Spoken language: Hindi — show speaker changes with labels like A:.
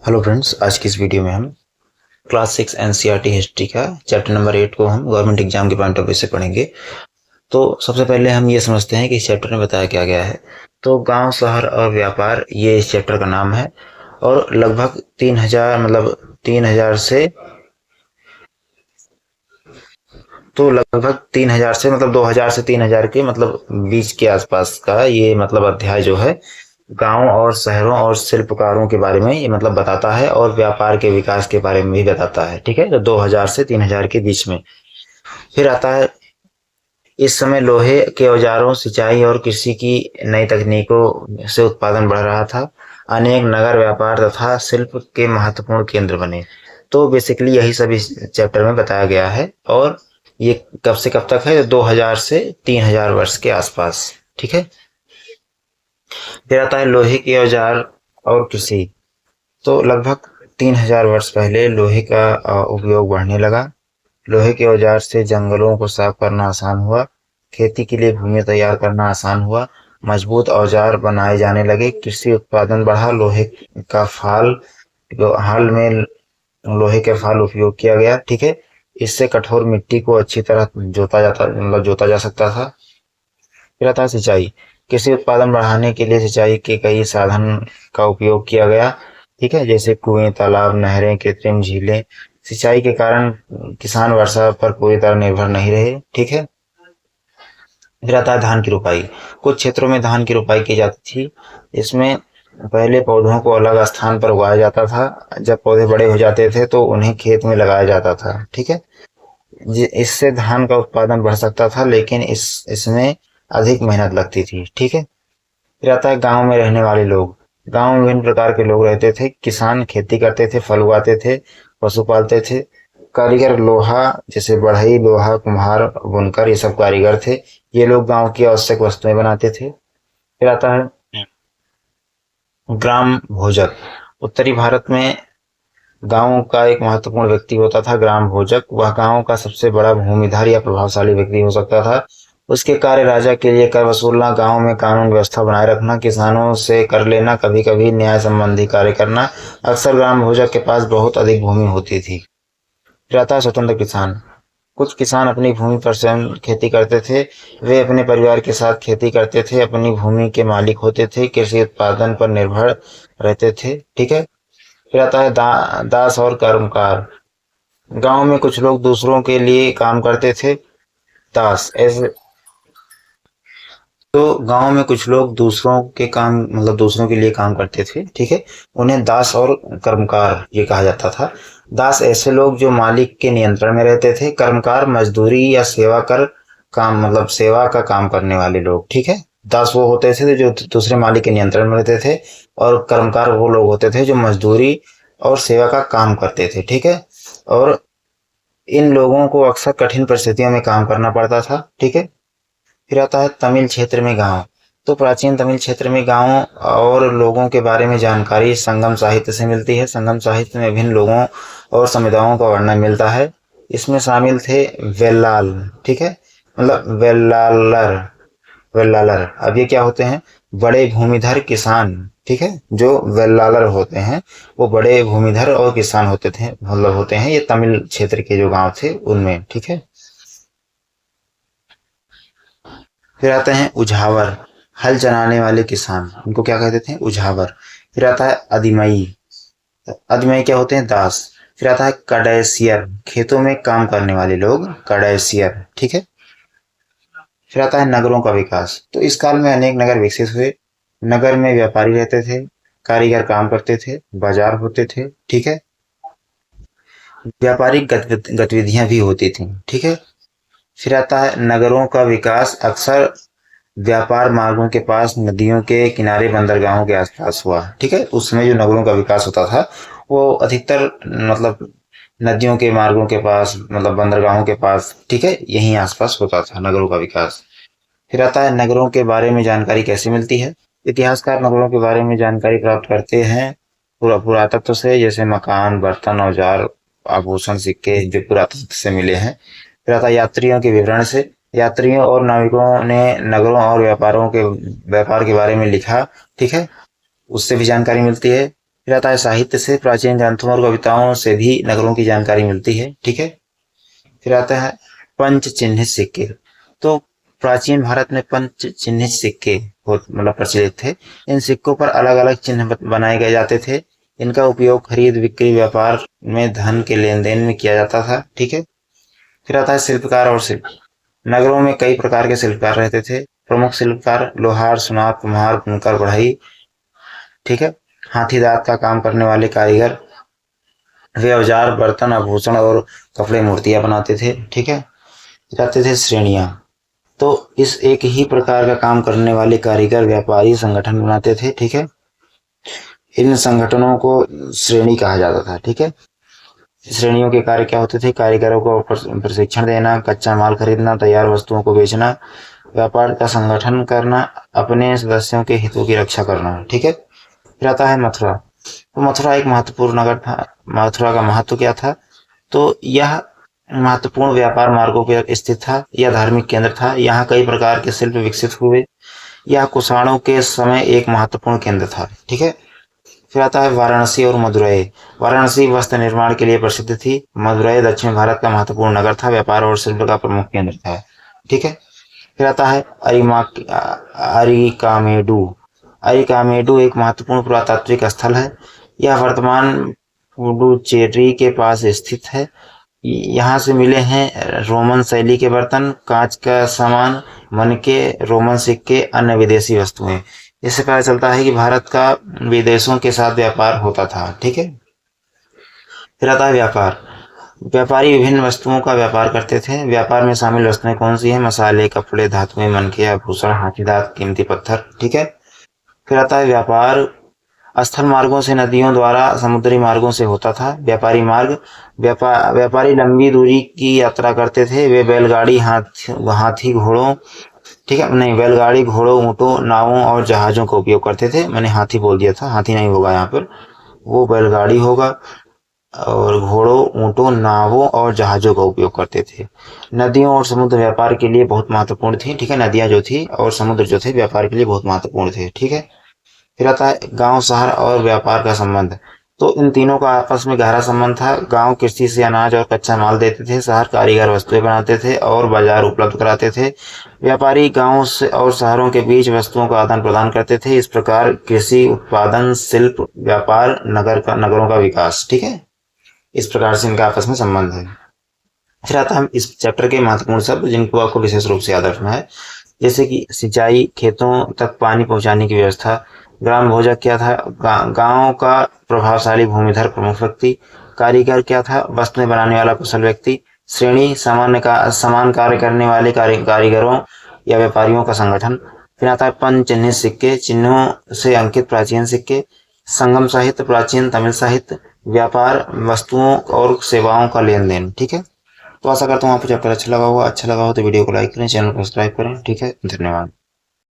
A: हेलो फ्रेंड्स, आज की इस वीडियो में हम क्लास 6 एनसीईआरटी हिस्ट्री का चैप्टर नंबर 8 को हम गवर्नमेंट एग्जाम के पॉइंट ऑफ व्यू से पढ़ेंगे। तो सबसे पहले हम ये समझते हैं कि इस चैप्टर में बताया क्या गया है। तो गांव, शहर और व्यापार, ये इस चैप्टर का नाम है। और लगभग 3000 से 2000 से 3000 के बीच के आसपास का ये अध्याय जो है गांव और शहरों और शिल्पकारों के बारे में ये बताता है, और व्यापार के विकास के बारे में भी बताता है। ठीक है, तो 2000 से 3000 के बीच में फिर आता है। इस समय लोहे के औजारों, सिंचाई और कृषि की नई तकनीकों से उत्पादन बढ़ रहा था। अनेक नगर, व्यापार तथा शिल्प के महत्वपूर्ण केंद्र बने। तो बेसिकली यही सब इस चैप्टर में बताया गया है। और ये कब से कब तक है? 2000 से 3000 वर्ष के आसपास। ठीक है, फिर आता है लोहे के औजार और कृषि। तो लगभग 3000 वर्ष पहले लोहे का उपयोग बढ़ने लगा। लोहे के औजार से जंगलों को साफ करना आसान हुआ। खेती के लिए भूमि तैयार करना आसान हुआ। मजबूत औजार बनाए जाने लगे। कृषि उत्पादन बढ़ा। लोहे का फाल, हाल में लोहे के फाल उपयोग किया गया। ठीक है, इससे कठोर मिट्टी को अच्छी तरह जोता जा सकता था। फिर आता है सिंचाई। कृषि उत्पादन बढ़ाने के लिए सिंचाई के कई साधन का उपयोग किया गया। ठीक है, जैसे कुएं, तालाब, नहरें, कृत्रिम झीलें। सिंचाई के कारण किसान वर्षा पर पूरी तरह निर्भर नहीं रहे। ठीक है, फिर आता है धान की रोपाई। कुछ क्षेत्रों में धान की रोपाई की जाती थी। इसमें पहले पौधों को अलग स्थान पर उगाया जाता था। जब पौधे बड़े हो जाते थे तो उन्हें खेत में लगाया जाता था। ठीक है, इससे धान का उत्पादन बढ़ सकता था, लेकिन इसमें अधिक मेहनत लगती थी। ठीक है, फिर आता है गांव में रहने वाले लोग। गांव में विभिन्न प्रकार के लोग रहते थे। किसान खेती करते थे, फल उगाते थे, पशु पालते थे। कारीगर, लोहा जैसे बढ़ई, लोहा, कुम्हार, बुनकर, ये सब कारीगर थे। ये लोग गांव की आवश्यक वस्तुएं बनाते थे। फिर आता है ग्राम भोजक। उत्तरी भारत में गांव का एक महत्वपूर्ण व्यक्ति होता था ग्राम भोजक। वह गांव का सबसे बड़ा भूमिधर या प्रभावशाली व्यक्ति हो सकता था। उसके कार्य राजा के लिए कर वसूलना, गांव में कानून व्यवस्था बनाए रखना, किसानों से कर लेना, कभी कभी न्याय संबंधी कार्य करना। अक्सर ग्राम भोजक के पास बहुत अधिक भूमि होती थी। फिर आता है स्वतंत्र किसान। कुछ किसान अपनी भूमि पर स्वयं खेती करते थे। वे अपने परिवार के साथ खेती करते थे, अपनी भूमि के मालिक होते थे, कृषि उत्पादन पर निर्भर रहते थे। ठीक है, फिर आता है दास और कर्मकार। गांव में कुछ लोग दूसरों के लिए काम करते थे। दास ऐसे तो गांव में कुछ लोग दूसरों के काम दूसरों के लिए काम करते थे। ठीक है, उन्हें दास और कर्मकार ये कहा जाता था। दास ऐसे लोग जो मालिक के नियंत्रण में रहते थे। कर्मकार मजदूरी या सेवा कर काम सेवा का काम करने वाले लोग। ठीक है, दास वो होते थे जो दूसरे मालिक के नियंत्रण में रहते थे, और कर्मकार वो लोग होते थे जो मजदूरी और सेवा का काम करते थे। ठीक है, और इन लोगों को अक्सर कठिन परिस्थितियों में काम करना पड़ता था। ठीक है, फिर आता है तमिल क्षेत्र में गांव। तो प्राचीन तमिल क्षेत्र में गांव और लोगों के बारे में जानकारी संगम साहित्य से मिलती है। संगम साहित्य में विभिन्न लोगों और समुदायों का वर्णन मिलता है। इसमें शामिल थे वेल्लाल। ठीक है, वेल्लालर। वेल्लालर अब ये क्या होते हैं? बड़े भूमिधर किसान। ठीक है, जो वेल्लालर होते हैं वो बड़े भूमिधर और किसान होते हैं। ये तमिल क्षेत्र के जो गांव थे उनमें। ठीक है, फिर आते हैं उझावर। हल चलाने वाले किसान, उनको क्या कहते थे? उझावर। फिर आता है अदिमई। अदिमई क्या होते हैं? दास। फिर आता है कड़ैसियर, खेतों में काम करने वाले लोग, कड़ैसियर। ठीक है, फिर आता है नगरों का विकास। तो इस काल में अनेक नगर विकसित हुए। नगर में व्यापारी रहते थे, कारीगर काम करते थे, बाजार होते थे। ठीक है, व्यापारिक गतिविधियां भी होती थी। ठीक है, फिर आता है नगरों का विकास अक्सर व्यापार मार्गों के पास, नदियों के किनारे, बंदरगाहों के आसपास हुआ। ठीक है, उस समय जो नगरों का विकास होता था वो अधिकतर नदियों के मार्गों के पास, बंदरगाहों के पास, ठीक है, यहीं आसपास होता था नगरों का विकास। फिर आता है नगरों के बारे में जानकारी कैसे मिलती है? इतिहासकार नगरों के बारे में जानकारी प्राप्त करते हैं पुरातत्व से, जैसे मकान, बर्तन, औजार, आभूषण, सिक्के जो पुरातत्व से मिले हैं। फिर आता है यात्रियों के विवरण से। यात्रियों और नाविकों ने नगरों और व्यापार के बारे में लिखा। ठीक है, उससे भी जानकारी मिलती है। फिर आता है साहित्य से, प्राचीन ग्रंथों और कविताओं से भी नगरों की जानकारी मिलती है, ठीक है। फिर आता है पंच चिन्हित सिक्के। तो प्राचीन भारत में पंच चिन्हित सिक्के बहुत मतलब प्रचलित थे। इन सिक्कों पर अलग अलग चिन्ह बनाए गए जाते थे। इनका उपयोग खरीद बिक्री व्यापार में धन के लेन देन में किया जाता था, ठीक है। फिर आता है शिल्पकार और शिल्प। नगरों में कई प्रकार के शिल्पकार रहते थे। प्रमुख शिल्पकार लोहार, सुनार, कुम्हार, बुनकर, बढ़ई, ठीक है। हाथी दांत का काम करने वाले कारीगर, वे औजार, बर्तन, आभूषण और कपड़े, मूर्तियां बनाते थे, ठीक है। जाते थे श्रेणियां। तो इस एक ही प्रकार का काम करने वाले कारीगर व्यापारी संगठन बनाते थे, ठीक है। इन संगठनों को श्रेणी कहा जाता था, ठीक है। श्रेणियों के कार्य क्या होते थे? कारीगरों को प्रशिक्षण देना, कच्चा माल खरीदना, तैयार वस्तुओं को बेचना, व्यापार का संगठन करना, अपने सदस्यों के हितों की रक्षा करना, ठीक है। फिर आता है मथुरा। तो मथुरा एक महत्वपूर्ण नगर था। मथुरा का महत्व क्या था? तो यह महत्वपूर्ण व्यापार मार्गों पर स्थित था। यह धार्मिक केंद्र था। यहाँ कई प्रकार के शिल्प विकसित हुए। यह कुषाणों के समय एक महत्वपूर्ण केंद्र था, ठीक है। फिर आता है वाराणसी और मदुरई। वाराणसी वस्त्र निर्माण के लिए प्रसिद्ध थी। मदुरई दक्षिण भारत का महत्वपूर्ण नगर था, व्यापार और शिल्प का प्रमुख केंद्र था, ठीक है। फिर आता है अरिकामेडु। अरिकामेडु एक महत्वपूर्ण पुरातात्विक स्थल है। यह वर्तमान पुडुचेरी के पास स्थित है। यहाँ से मिले हैं रोमन शैली के बर्तन, कांच का सामान, मनके, रोमन सिक्के, अन्य विदेशी वस्तुएं। इससे पता चलता है कि भारत का विदेशों के साथ व्यापार होता था, ठीक है। फिर आता है व्यापार। व्यापारी विभिन्न वस्तुओं का व्यापार करते थे। व्यापार में शामिल वस्तुएं कौन सी हैं? मसाले, कपड़े, धातुएं, मनके, आभूषण, हाथी दांत, कीमती पत्थर, ठीक है। फिर आता है व्यापार स्थल मार्गों से, नदियों द्वारा, समुद्री मार्गों से होता था। व्यापारी मार्ग, व्यापारी लंबी दूरी की यात्रा करते थे। वे बैलगाड़ी, हाथी, घोड़ों, ठीक है, नहीं, बैलगाड़ी, घोड़ों, ऊंटों, नावों और जहाजों का उपयोग करते थे। मैंने हाथी बोल दिया था, हाथी नहीं होगा यहाँ पर, वो बैलगाड़ी होगा। और घोड़ों, ऊंटों, नावों और जहाजों का उपयोग करते थे। नदियों और समुद्र व्यापार के लिए बहुत महत्वपूर्ण थी, ठीक है। नदियां जो थी और समुद्र जो थे व्यापार के लिए बहुत महत्वपूर्ण थे, ठीक है। फिर आता है गांव, शहर और व्यापार का संबंध। तो इन तीनों का आपस में गहरा संबंध था। गांव कृषि से अनाज और कच्चा माल देते थे। शहर कारीगर वस्तुएं बनाते थे और बाजार उपलब्ध कराते थे। व्यापारी गांव से और शहरों के बीच वस्तुओं का आदान प्रदान करते थे। इस प्रकार कृषि उत्पादन, शिल्प, व्यापार, नगरों का विकास, ठीक है। इस प्रकार से इनका आपस में संबंध है। फिर आता है इस चैप्टर के महत्वपूर्ण शब्द जिनको आपको विशेष रूप से याद रखना है, जैसे कि सिंचाई, खेतों तक पानी पहुंचाने की व्यवस्था। ग्राम भोजक क्या था? गांव का प्रभावशाली भूमिधर प्रमुख व्यक्ति। कारीगर क्या था? वस्तुएं बनाने वाला कुशल व्यक्ति। श्रेणी, समान कार्य करने वाले कारीगरों या व्यापारियों का संगठन। फिर आता है पंच चिन्हित सिक्के, चिन्हों से अंकित प्राचीन सिक्के। संगम साहित्य, प्राचीन तमिल साहित्य। व्यापार, वस्तुओं और सेवाओं का लेन देन, ठीक है। तो आशा करता हूँ आपको चैप्टर अच्छा लगा हो तो वीडियो को लाइक करें, चैनल को सब्सक्राइब करें, ठीक है। धन्यवाद।